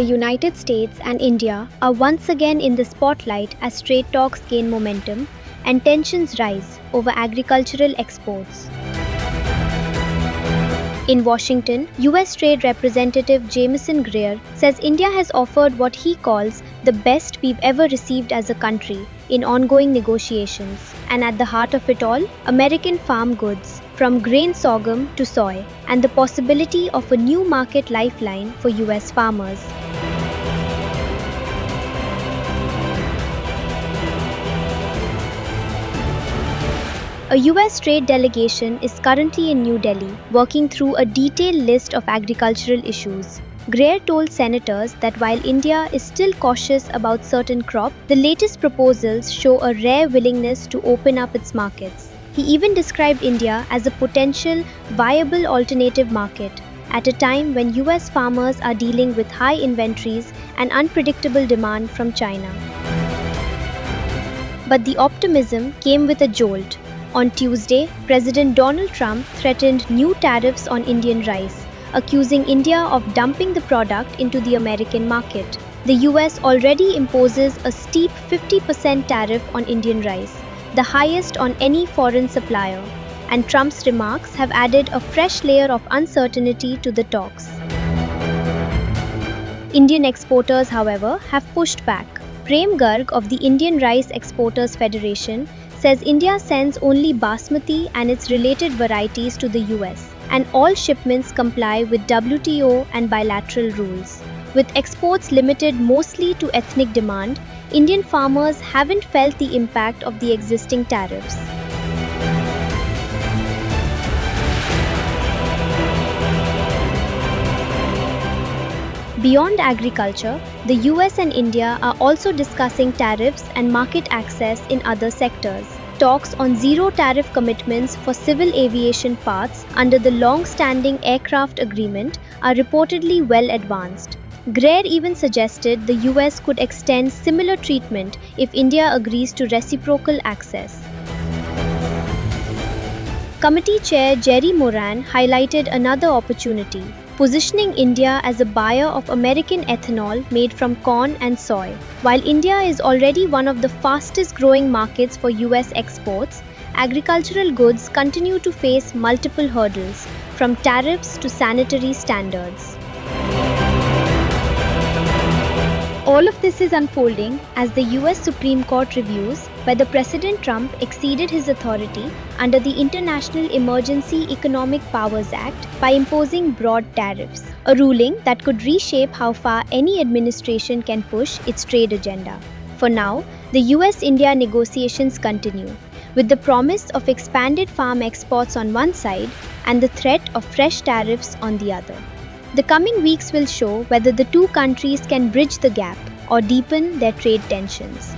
The United States and India are once again in the spotlight as trade talks gain momentum and tensions rise over agricultural exports. In Washington, US Trade Representative Jamieson Greer says India has offered what he calls the best we've ever received as a country in ongoing negotiations. And at the heart of it all, American farm goods, from grain sorghum to soy, and the possibility of a new market lifeline for US farmers. A US trade delegation is currently in New Delhi, working through a detailed list of agricultural issues. Greer told senators that while India is still cautious about certain crops, the latest proposals show a rare willingness to open up its markets. He even described India as a potential, viable alternative market at a time when US farmers are dealing with high inventories and unpredictable demand from China. But the optimism came with a jolt. On Tuesday, President Donald Trump threatened new tariffs on Indian rice, accusing India of dumping the product into the American market. The US already imposes a steep 50% tariff on Indian rice, the highest on any foreign supplier, and Trump's remarks have added a fresh layer of uncertainty to the talks. Indian exporters, however, have pushed back. Prem Garg of the Indian Rice Exporters Federation says India sends only basmati and its related varieties to the US, and all shipments comply with WTO and bilateral rules. With exports limited mostly to ethnic demand, Indian farmers haven't felt the impact of the existing tariffs. Beyond agriculture, the US and India are also discussing tariffs and market access in other sectors. Talks on zero tariff commitments for civil aviation parts under the long-standing aircraft agreement are reportedly well advanced. Greer even suggested the US could extend similar treatment if India agrees to reciprocal access. Committee Chair Jerry Moran highlighted another opportunity, positioning India as a buyer of American ethanol made from corn and soy. While India is already one of the fastest growing markets for US exports, agricultural goods continue to face multiple hurdles, from tariffs to sanitary standards. All of this is unfolding as the US Supreme Court reviews whether President Trump exceeded his authority under the International Emergency Economic Powers Act by imposing broad tariffs, a ruling that could reshape how far any administration can push its trade agenda. For now, the US-India negotiations continue, with the promise of expanded farm exports on one side and the threat of fresh tariffs on the other. The coming weeks will show whether the two countries can bridge the gap or deepen their trade tensions.